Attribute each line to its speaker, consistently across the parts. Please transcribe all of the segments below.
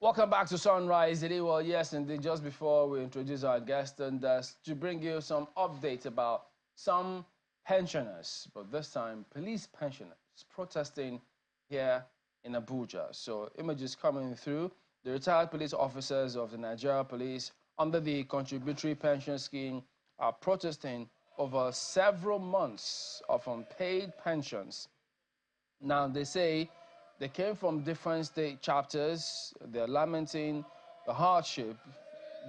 Speaker 1: Welcome back to Sunrise today. Well, yes, indeed, just before we introduce our guest, and to bring you some updates about some pensioners, but this time police pensioners protesting here in Abuja. So images coming through. The retired police officers of the Nigeria Police under the contributory pension scheme are protesting over several months of unpaid pensions. Now, they say they came from different state chapters. They're lamenting the hardship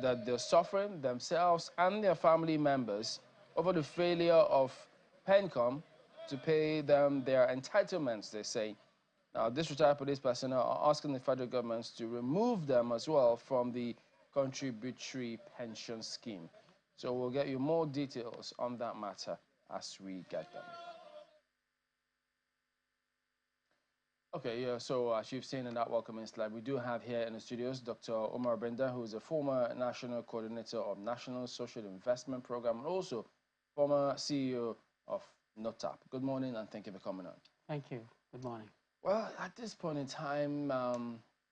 Speaker 1: that they're suffering themselves and their family members over the failure of PENCOM to pay them their entitlements, they say. Now, this retired police personnel are asking the federal government to remove them as well from the contributory pension scheme. So we'll get you more details on that matter as we get them. Okay, yeah, so as you've seen in that welcoming slide, we do have here in the studios Dr. Omar Bindir, who is a former national coordinator of National Social Investment Program and also former CEO of NOTAP. Good morning and thank you for coming on.
Speaker 2: Thank you. Good morning.
Speaker 1: Well, at this point in time,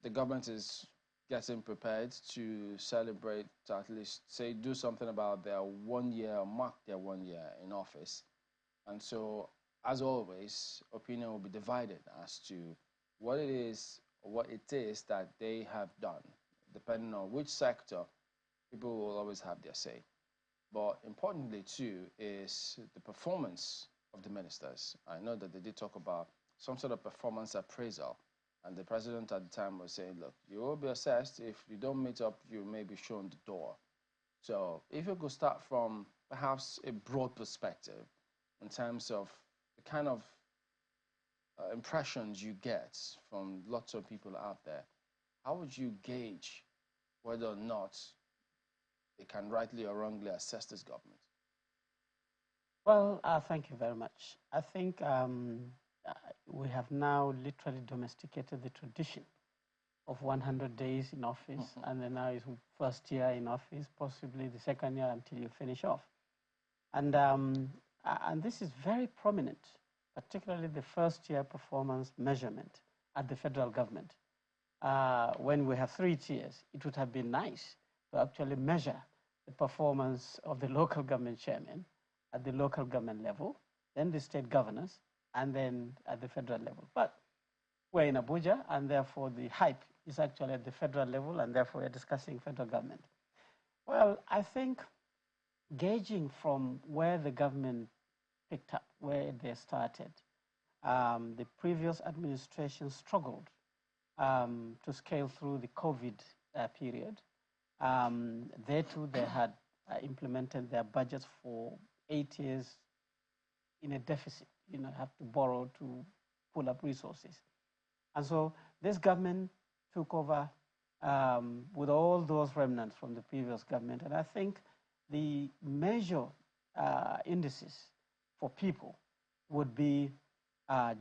Speaker 1: the government is getting prepared to celebrate, to at least say, do something about their 1 year, mark their 1 year in office. And so, as always, opinion will be divided as to what it is that they have done. Depending on which sector, people will always have their say. But importantly, too, is the performance of the ministers. I know that they did talk about some sort of performance appraisal, and the president at the time was saying, look, you will be assessed. If you don't meet up, you may be shown the door. So if you could start from perhaps a broad perspective in terms of the kind of impressions you get from lots of people out there, how would you gauge whether or not they can rightly or wrongly assess this government?
Speaker 2: Well, thank you very much. I think we have now literally domesticated the tradition of 100 days in office, and then now it's first year in office, possibly the second year until you finish off. And this is very prominent, particularly the first year performance measurement at the federal government. When we have 3 tiers, it would have been nice to actually measure the performance of the local government chairman at the local government level, then the state governors, and then at the federal level. But we're in Abuja, and therefore the hype is actually at the federal level, and therefore we're discussing federal government. Well, I think gauging from where the government picked up, where they started, the previous administration struggled to scale through the COVID period. They too, they had implemented their budgets for 8 years in a deficit, have to borrow to pull up resources. And so this government took over with all those remnants from the previous government. And I think the major indices for people would be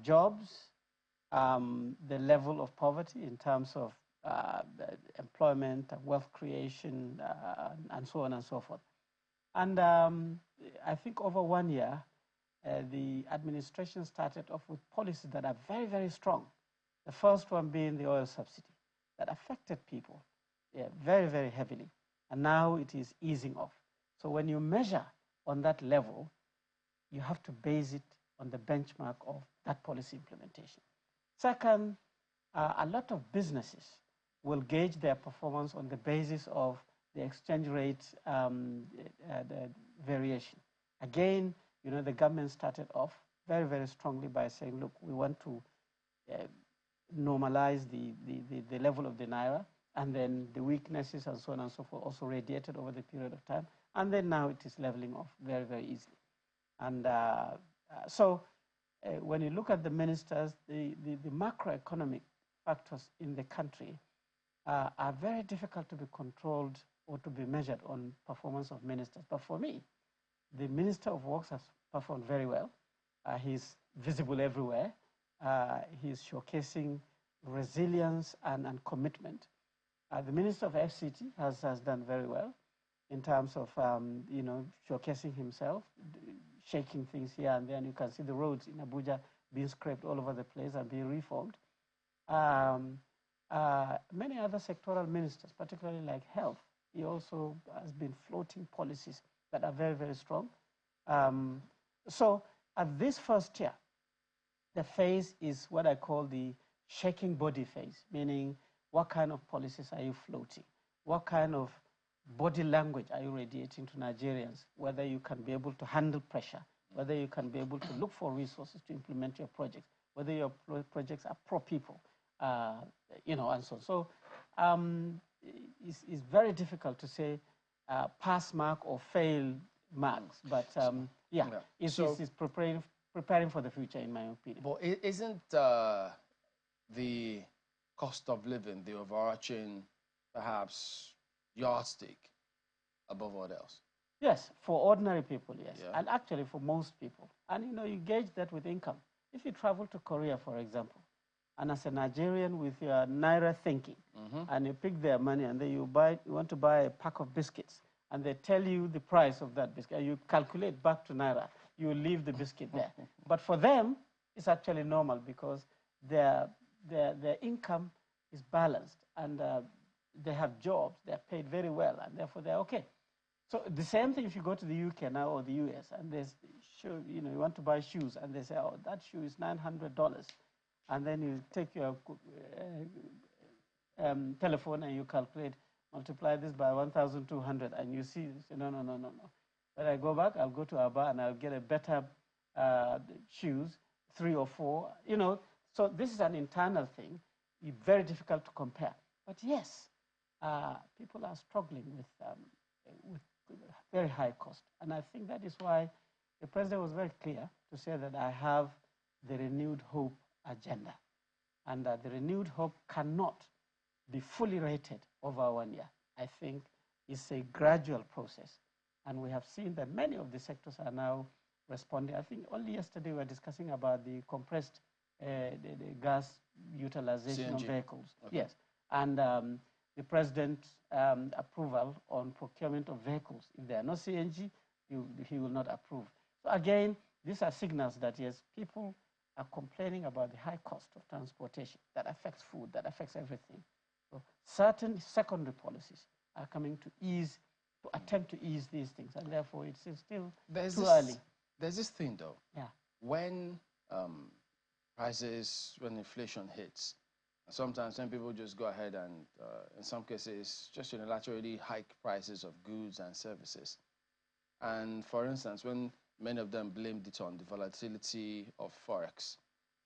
Speaker 2: jobs, the level of poverty in terms of employment, wealth creation, and so on and so forth. And I think over 1 year, the administration started off with policies that are very, very strong. The first one being the oil subsidy that affected people very, very heavily. And now it is easing off. So when you measure on that level, you have to base it on the benchmark of that policy implementation. Second, a lot of businesses will gauge their performance on the basis of the exchange rate the variation. Again, the government started off very, very strongly by saying, look, we want to normalize the level of the naira, and then the weaknesses and so on and so forth also radiated over the period of time. And then now it is leveling off very, very easily. And so when you look at the ministers, the macroeconomic factors in the country are very difficult to be controlled or to be measured on performance of ministers. But for me, the Minister of Works has performed very well. He's visible everywhere. He's showcasing resilience and commitment. The Minister of FCT has done very well in terms of showcasing himself, shaking things here and there. And you can see the roads in Abuja being scraped all over the place and being reformed. Many other sectoral ministers, particularly like health, he also has been floating policies that are very, very strong. So at this first year, the phase is what I call the shaking body phase, meaning what kind of policies are you floating? What kind of body language are you radiating to Nigerians? Whether you can be able to handle pressure, whether you can be able to look for resources to implement your projects, whether your projects are pro-people, you know, and so on. So it's very difficult to say pass mark or fail marks, but yeah, it's preparing for the future, in my opinion.
Speaker 1: But isn't the cost of living the overarching, perhaps, yardstick above all else?
Speaker 2: Yes, for ordinary people, yes. Yeah. And actually for most people. And you know, you gauge that with income. If you travel to Korea, for example, and as a Nigerian with your Naira thinking, and you pick their money and then you want to buy a pack of biscuits, and they tell you the price of that biscuit, and you calculate back to Naira, you leave the biscuit there. But for them, it's actually normal because their income is balanced, and they have jobs, they're paid very well, and therefore they're okay. So the same thing if you go to the UK now or the US, and there's, you know, you want to buy shoes, and they say, oh, that shoe is $900, and then you take your telephone and you calculate, multiply this by 1,200, and you see, you say, no. When I go back, I'll go to Abba and I'll get a better shoes, 3 or 4, you know. So this is an internal thing, very difficult to compare. But yes, people are struggling with very high cost. And I think that is why the president was very clear to say that I have the renewed hope agenda, and that the renewed hope cannot be fully rated over 1 year. I think it's a gradual process. And we have seen that many of the sectors are now responding. I think only yesterday we were discussing about the compressed the gas utilization of vehicles. Okay. Yes. And the president's approval on procurement of vehicles. If there are no CNG, he will not approve. So again, these are signals that, yes, people are complaining about the high cost of transportation that affects food, that affects everything. So certain secondary policies are coming to attempt to ease these things, and therefore it's still too early.
Speaker 1: There's this thing, though.
Speaker 2: Yeah.
Speaker 1: When when inflation hits, sometimes when people just go ahead and, in some cases, just unilaterally hike prices of goods and services. And for instance, when many of them blamed it on the volatility of Forex.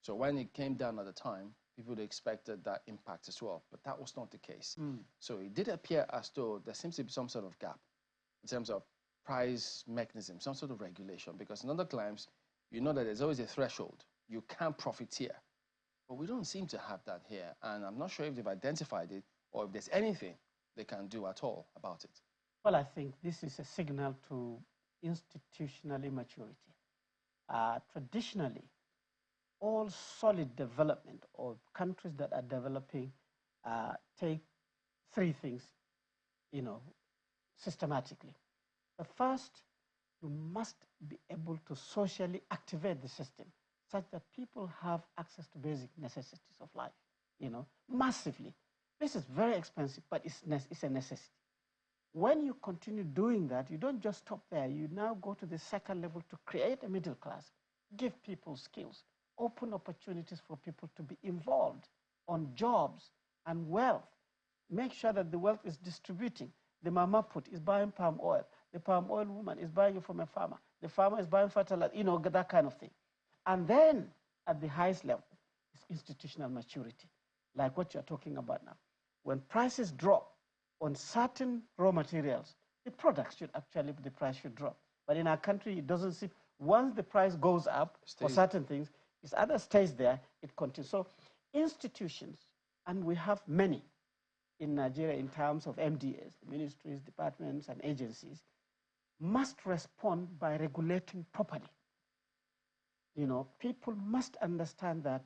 Speaker 1: So when it came down at the time, people expected that impact as well, but that was not the case. So it did appear as though there seems to be some sort of gap in terms of price mechanism, some sort of regulation, because in other climes, you know that there's always a threshold. You can't profiteer. But we don't seem to have that here, and I'm not sure if they've identified it or if there's anything they can do at all about it.
Speaker 2: Well, I think this is a signal to institutional immaturity. Traditionally, all solid development or countries that are developing take 3 things, you know, systematically. The first, you must be able to socially activate the system such that people have access to basic necessities of life, you know, massively. This is very expensive, but it's a necessity. When you continue doing that, you don't just stop there. You now go to the second level to create a middle class, give people skills, open opportunities for people to be involved on jobs and wealth. Make sure that the wealth is distributing. The mama put is buying palm oil. The palm oil woman is buying it from a farmer. The farmer is buying fertilizer, you know, that kind of thing. And then at the highest level is institutional maturity, like what you're talking about now. When prices drop on certain raw materials, the products should actually, the price should drop. But in our country, it doesn't seem, once the price goes up for certain things, it either stays there, it continues. So institutions, and we have many in Nigeria in terms of MDAs, ministries, departments, and agencies, must respond by regulating properly. You know, people must understand that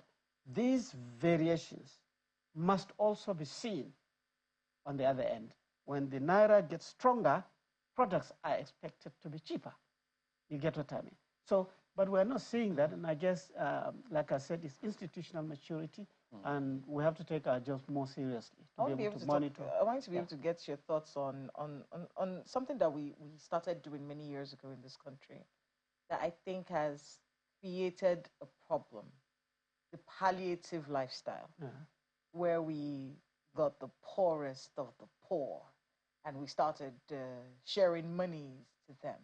Speaker 2: these variations must also be seen on the other end. When the Naira gets stronger, products are expected to be cheaper. You get what I mean? So, but we're not seeing that, and I guess, like I said, it's institutional maturity, and we have to take our jobs more seriously to be able to monitor.
Speaker 3: I want to be able to get your thoughts on something that we started doing many years ago in this country that I think has created a problem, the palliative lifestyle, where we got the poorest of the poor and we started sharing monies to them.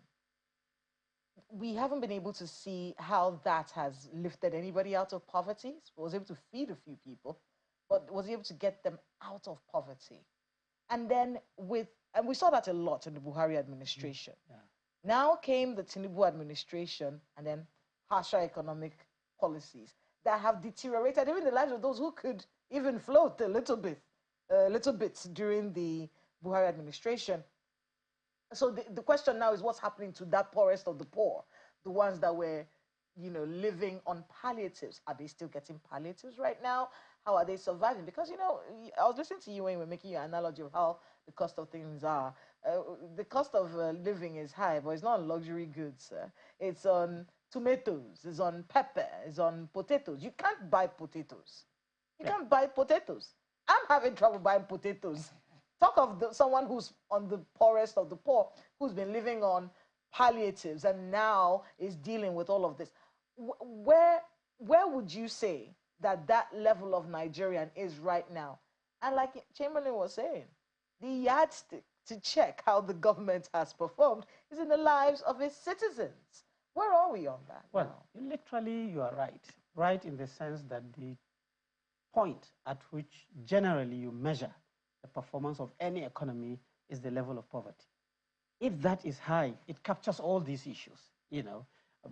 Speaker 3: We haven't been able to see how that has lifted anybody out of poverty. So was able to feed a few people, but was able to get them out of poverty. And then we saw that a lot in the Buhari administration. Now came the Tinubu administration, and then harsher economic policies that have deteriorated even the lives of those who could even float a little bit during the Buhari administration. So the question now is what's happening to that poorest of the poor, the ones that were, living on palliatives. Are they still getting palliatives right now? How are they surviving? Because, I was listening to you when you were making your analogy of how the cost of things are. The cost of living is high, but it's not on luxury goods. It's on tomatoes, it's on pepper, it's on potatoes. You can't buy potatoes. You can't buy potatoes. I'm having trouble buying potatoes. Talk of someone who's on the poorest of the poor, who's been living on palliatives and now is dealing with all of this. Where would you say that level of Nigerian is right now? And like Chamberlain was saying, the yardstick to check how the government has performed is in the lives of its citizens. Where are we on that?
Speaker 2: Well, literally, you are right. Right in the sense that the point at which generally you measure the performance of any economy is the level of poverty. If that is high, it captures all these issues.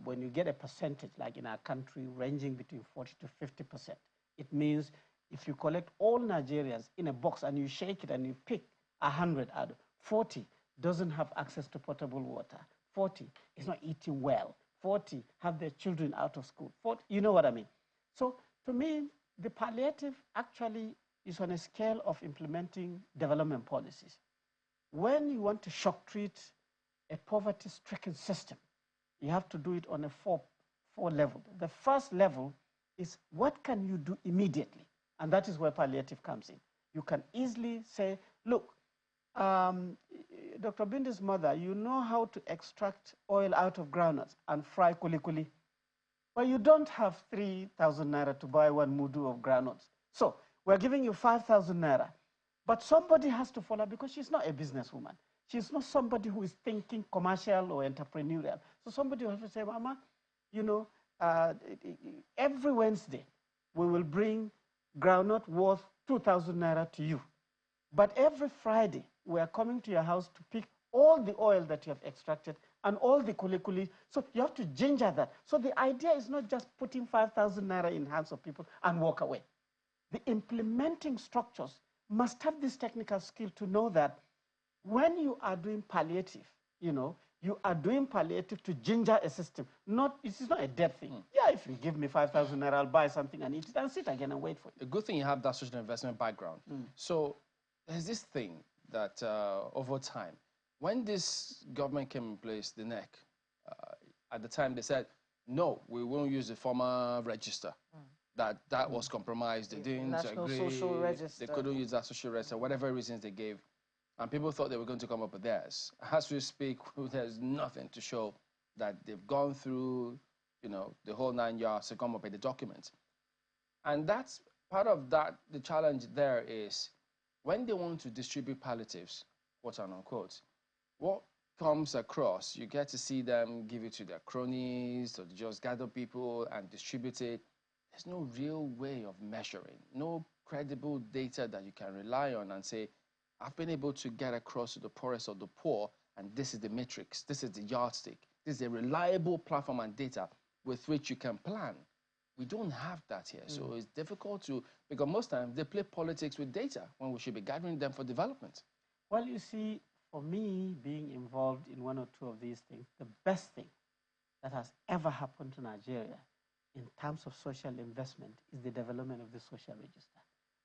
Speaker 2: When you get a percentage, like in our country, ranging between 40 to 50%, it means if you collect all Nigerians in a box and you shake it and you pick 100 out of 40 doesn't have access to potable water, 40 is not eating well, 40 have their children out of school, 40, you know what I mean? So to me, the palliative actually is on a scale of implementing development policies. When you want to shock treat a poverty-stricken system, you have to do it on a four level. The first level is what can you do immediately? And that is where palliative comes in. You can easily say, look, Dr. Bindir's mother, you know how to extract oil out of groundnuts and fry kuli-kuli, but you don't have 3,000 naira to buy one mudu of groundnuts. So we're giving you 5,000 naira. But somebody has to follow because she's not a businesswoman. She's not somebody who is thinking commercial or entrepreneurial. So somebody will have to say, Mama, every Wednesday we will bring groundnut worth 2,000 naira to you. But every Friday we are coming to your house to pick all the oil that you have extracted and all the kuli-kuli. So you have to ginger that. So the idea is not just putting 5,000 naira in hands of people and walk away. The implementing structures must have this technical skill to know that when you are doing palliative, you are doing palliative to ginger a system. It is not a dead thing. Yeah, if you give me 5,000 naira, I'll buy something and eat it and sit again and wait for it.
Speaker 1: A good thing you have that social investment background. So there's this thing that over time, when this government came in place, the NEC, at the time they said, no, we won't use the former register. That was compromised. They didn't
Speaker 3: National
Speaker 1: agree.
Speaker 3: Social Register.
Speaker 1: They couldn't use that social register, whatever reasons they gave. And people thought they were going to come up with theirs. As we speak, there's nothing to show that they've gone through, the whole 9 yards to come up with the document. And that's part of that. The challenge there is when they want to distribute palliatives, quote unquote, what comes across, you get to see them give it to their cronies or just gather people and distribute it. There's no real way of measuring, no credible data that you can rely on and say, I've been able to get across to the poorest of the poor, and this is the matrix, this is the yardstick, this is a reliable platform and data with which you can plan. We don't have that here, so it's difficult to, because most times they play politics with data when we should be gathering them for development.
Speaker 2: Well, you see, for me, being involved in one or two of these things, the best thing that has ever happened to Nigeria in terms of social investment is the development of the social register.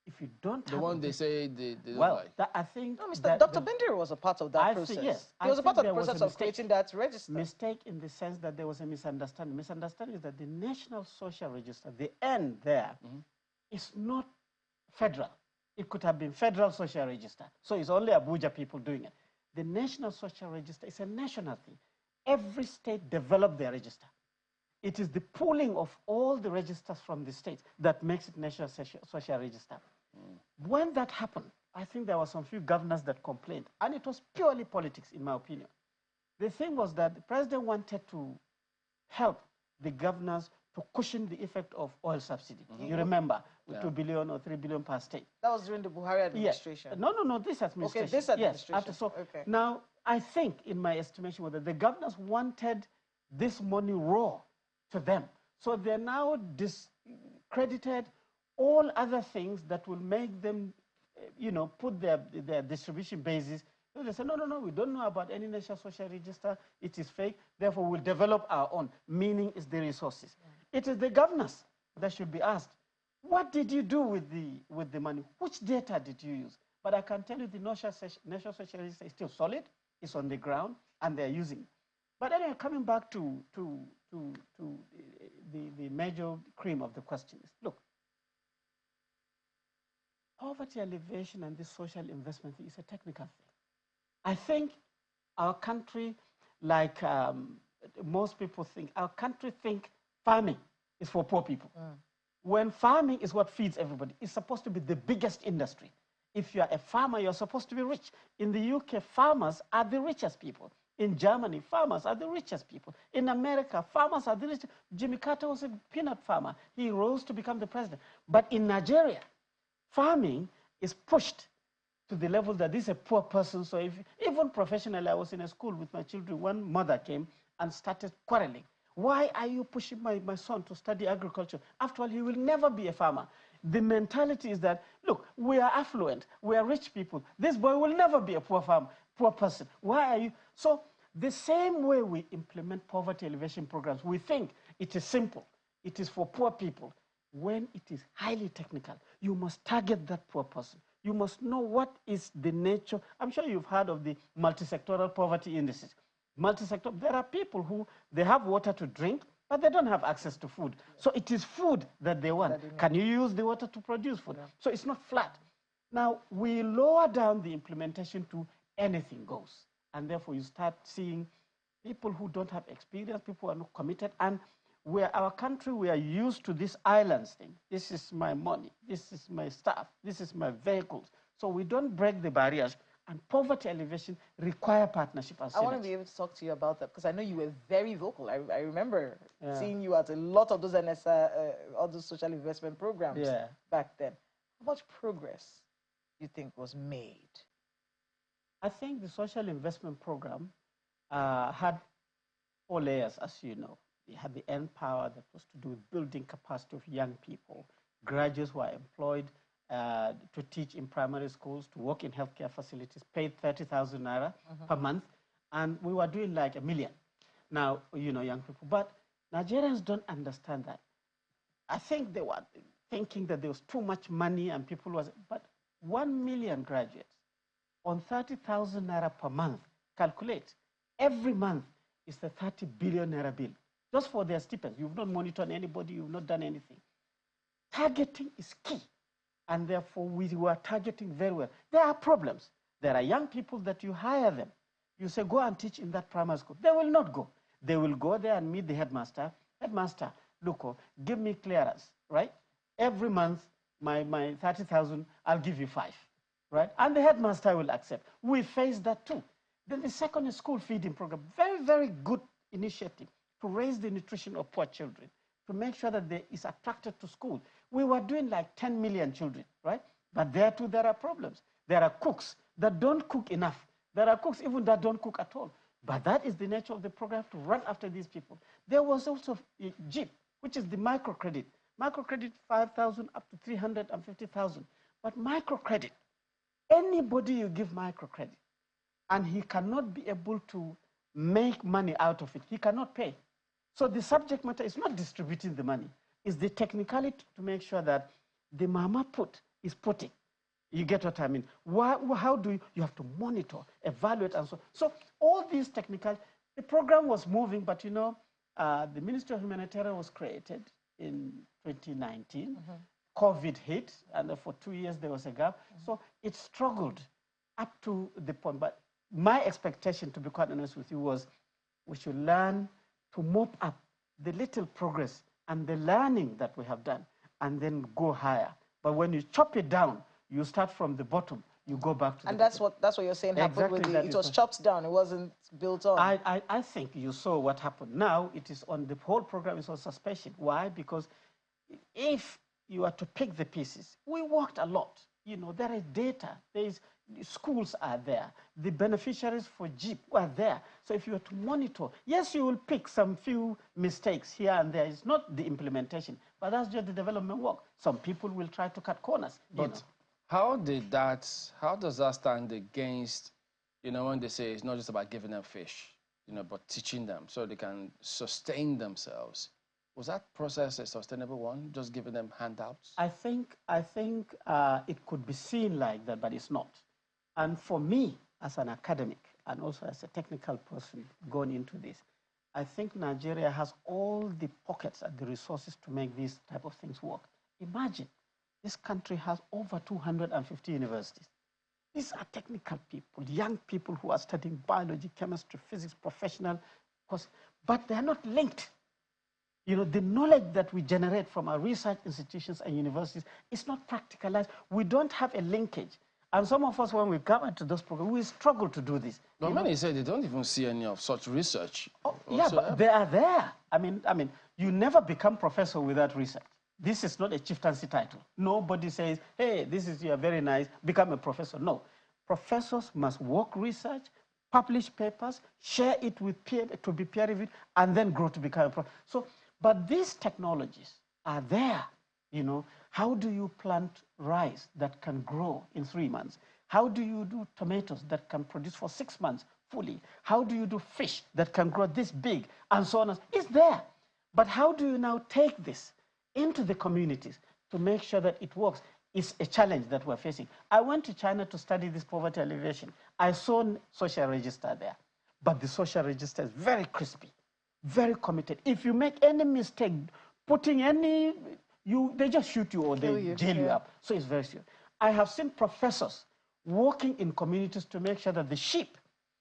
Speaker 2: If you don't
Speaker 1: the one they say they don't like.
Speaker 2: I think
Speaker 3: Dr. Bindir was a part of that process.
Speaker 2: Yes,
Speaker 3: he was a part of the process of creating that register.
Speaker 2: Mistake in the sense that there was a misunderstanding. Misunderstanding is that the National Social Register, the end there, is not federal. It could have been federal social register. So it's only Abuja people doing it. The National Social Register is a national thing. Every state developed their register. It is the pooling of all the registers from the states that makes it National Social Register. When that happened, I think there were some few governors that complained, and it was purely politics, in my opinion. The thing was that the president wanted to help the governors to cushion the effect of oil subsidy. You remember, 2 billion or 3 billion per state.
Speaker 3: That was during the Buhari administration.
Speaker 2: Yeah. No, this administration.
Speaker 3: Okay, this administration.
Speaker 2: Yes, so now, I think, in my estimation, that the governors wanted this money raw to them. So they're now discredited all other things that will make them, put their distribution basis. So they say, no, we don't know about any national social register. It is fake. Therefore, we'll develop our own, meaning it's the resources. It is the governors that should be asked, what did you do with the money? Which data did you use? But I can tell you the national social register is still solid. It's on the ground, and they're using it. But anyway, coming back to the major cream of the question is, look, poverty alleviation and this social investment is a technical thing. I think our country, like most people think, our country think farming is for poor people. When farming is what feeds everybody, it's supposed to be the biggest industry. If you're a farmer, you're supposed to be rich. In the UK, farmers are the richest people. In Germany, farmers are the richest people. In America, farmers are the richest. Jimmy Carter was a peanut farmer. He rose to become the president. But in Nigeria, farming is pushed to the level that this is a poor person. So even professionally, I was in a school with my children. One mother came and started quarreling. Why are you pushing my son to study agriculture? After all, he will never be a farmer. The mentality is that, look, we are affluent. We are rich people. This boy will never be a poor person. Why are you? So the same way we implement poverty alleviation programs, we think it is simple. It is for poor people. When it is highly technical, you must target that poor person. You must know what is the nature. I'm sure you've heard of the multi-sectoral poverty indices. There are people who, they have water to drink, but they don't have access to food. So it is food that they want. Can you use the water to produce food? So it's not flat. Now, we lower down the implementation to anything goes. And therefore, you start seeing people who don't have experience, people who are not committed. And our country, we are used to this islands thing. This is my money. This is my staff. This is my vehicles. So we don't break the barriers. And poverty alleviation require partnership.
Speaker 3: I want to be able to talk to you about that because I know you were very vocal. I remember seeing you at a lot of those all those social investment programs back then. How much progress do you think was made?
Speaker 2: I think the social investment program had 4 layers, as you know. It had the end power that was to do with building capacity of young people, graduates who are employed to teach in primary schools, to work in healthcare facilities, paid 30,000 naira per month, and we were doing like 1 million. Now, young people, but Nigerians don't understand that. I think they were thinking that there was too much money and people but 1 million graduates on 30,000 naira per month, calculate, every month is the 30 billion naira bill, just for their stipends. You've not monitored anybody, you've not done anything. Targeting is key. And therefore, we were targeting very well. There are problems. There are young people that you hire them. You say, go and teach in that primary school. They will not go. They will go there and meet the headmaster. Headmaster, look, give me clearance, right? Every month, my 30,000, I'll give you 5, right? And the headmaster will accept. We face that too. Then the second is school feeding program. Very, very good initiative to raise the nutrition of poor children, to make sure that they is attracted to school. We were doing like 10 million children, right? But there too, there are problems. There are cooks that don't cook enough. There are cooks even that don't cook at all. But that is the nature of the program, to run after these people. There was also JIP, which is the microcredit. Microcredit 5,000 up to 350,000. But microcredit, anybody you give microcredit, and he cannot be able to make money out of it, he cannot pay. So the subject matter is not distributing the money. It's the technicality to make sure that the mama put is putting. You get what I mean? How do you have to monitor, evaluate, and so on. So all these technical, the program was moving, but the Ministry of Humanitarian was created in 2019. COVID hit, and for 2 years there was a gap. So it struggled up to the point. But my expectation, to be quite honest with you, was we should learn to mop up the little progress and the learning that we have done, and then go higher. But when you chop it down, you start from the bottom, you go back to the
Speaker 3: that's what you're saying happened with it was chopped down, it wasn't built on.
Speaker 2: I think you saw what happened. Now it is on, the whole program is on suspension. Why? Because if you are to pick the pieces, we worked a lot. You know, there is data, schools are there, the beneficiaries for JIP are there. So if you are to monitor, yes, you will pick some few mistakes here and there. It's not the implementation, but that's just the development work. Some people will try to cut corners.
Speaker 1: But how does that stand against, you know, when they say it's not just about giving them fish, you know, but teaching them so they can sustain themselves? Was that process a sustainable one, just giving them handouts?
Speaker 2: I think it could be seen like that, but it's not. And for me, as an academic and also as a technical person going into this, I think Nigeria has all the pockets and the resources to make these type of things work. Imagine, this country has over 250 universities. These are technical people, young people who are studying biology, chemistry, physics, professional course, but they are not linked. You know, the knowledge that we generate from our research institutions and universities is not practicalized. We don't have a linkage. And some of us, when we come into those programs, we struggle to do this.
Speaker 1: But many say they don't even see any of such research.
Speaker 2: Oh, yeah, but they are there. I mean, you never become professor without research. This is not a chieftaincy title. Nobody says, hey, you're very nice, become a professor. No. Professors must work research, publish papers, share it with to be peer reviewed, and then grow to become a professor. So, but these technologies are there, you know. How do you plant rice that can grow in 3 months? How do you do tomatoes that can produce for 6 months fully? How do you do fish that can grow this big? And so on. It's there. But how do you now take this into the communities to make sure that it works? It's a challenge that we're facing. I went to China to study this poverty alleviation. I saw social register there, but the social register is very crispy, very committed. If you make any mistake, putting any, they just shoot you or they jail you up. So it's very serious. I have seen professors working in communities to make sure that the sheep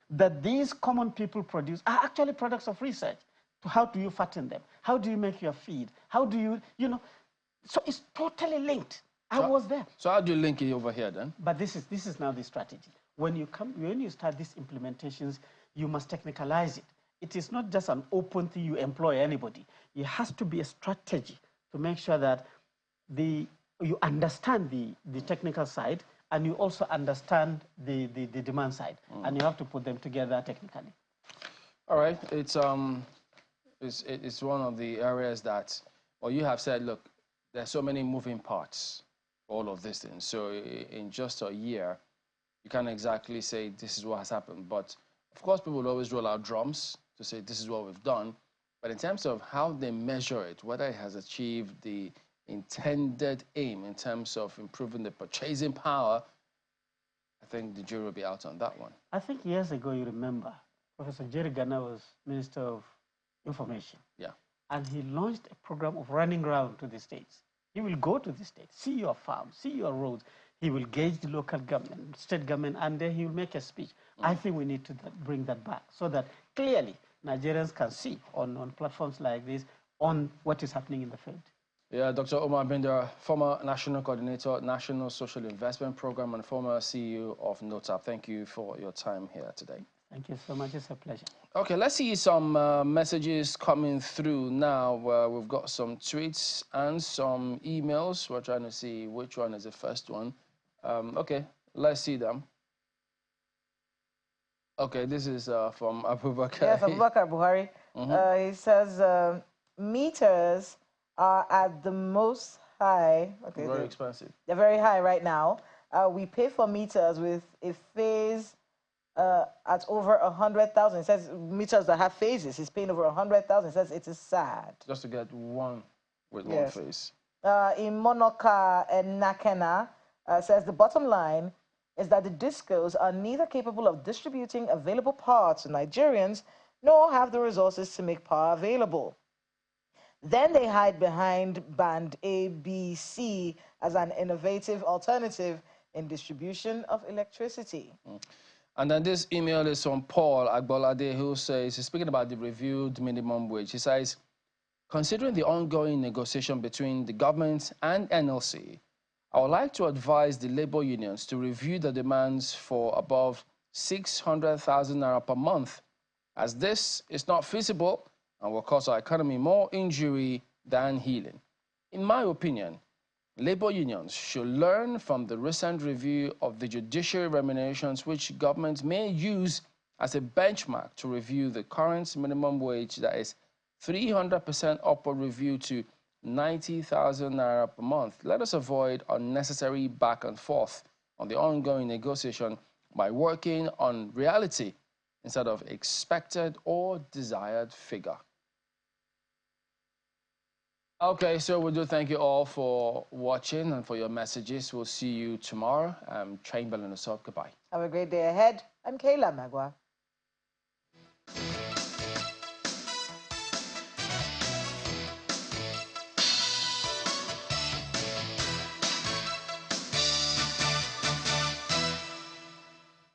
Speaker 2: that these common people produce are actually products of research. How do you fatten them? How do you make your feed? How do you, you know, so it's totally linked. I was there.
Speaker 1: So how do you link it over here then?
Speaker 2: But this is now the strategy. When you start these implementations, you must technicalize it. It is not just an open thing you employ anybody. It has to be a strategy to make sure that you understand the technical side and you also understand the demand side, and you have to put them together technically.
Speaker 1: All right, it's one of the areas that, well, you have said, look, there's so many moving parts, all of these things. So in just a year, you can't exactly say this is what has happened. But of course, people will always roll out drums to say this is what we've done. But in terms of how they measure it, whether it has achieved the intended aim in terms of improving the purchasing power, I think the jury will be out on that one.
Speaker 2: I think years ago, you remember, Professor Jerry Garner was Minister of Information.
Speaker 1: Yeah.
Speaker 2: And he launched a program of running around to the states. He will go to the states, see your farms, see your roads. He will gauge the local government, state government, and then he will make a speech. I think we need to bring that back so that clearly Nigerians can see on platforms like this on what is happening in the field.
Speaker 1: Yeah, Dr. Omar Bindir, former National Coordinator, National Social Investment Program, and former CEO of NOTAP. Thank you for your time here today.
Speaker 2: Thank you so much. It's a pleasure.
Speaker 1: Okay, let's see some messages coming through now. We've got some tweets and some emails. We're trying to see which one is the first one. Okay, let's see them. Okay, this is from Abubakar.
Speaker 3: Yes, Abubakar Buhari. He says, meters are at the most high. Okay,
Speaker 1: very expensive.
Speaker 3: They're very high right now. We pay for meters with a phase at over 100,000. It says meters that have phases. He's paying over 100,000. It says it is sad.
Speaker 1: Just to get one with one phase.
Speaker 3: In Monoka and Nakena says the bottom line is that the discos are neither capable of distributing available power to Nigerians nor have the resources to make power available. Then they hide behind band A, B, C as an innovative alternative in distribution of electricity.
Speaker 1: And then this email is from Paul Agbolade, who says, he's speaking about the reviewed minimum wage. He says, considering the ongoing negotiation between the government and NLC, I would like to advise the labor unions to review the demands for above 600,000 naira per month, as this is not feasible and will cause our economy more injury than healing. In my opinion, labor unions should learn from the recent review of the judiciary remunerations, which government may use as a benchmark to review the current minimum wage, that is 300% upward review to 90,000 naira per month. Let us avoid unnecessary back and forth on the ongoing negotiation by working on reality instead of expected or desired figure. Okay, so we do thank you all for watching and for your messages. We'll see you tomorrow. I'm Chamberlain Asop. Goodbye.
Speaker 3: Have a great day ahead. I'm Kayla Magwa.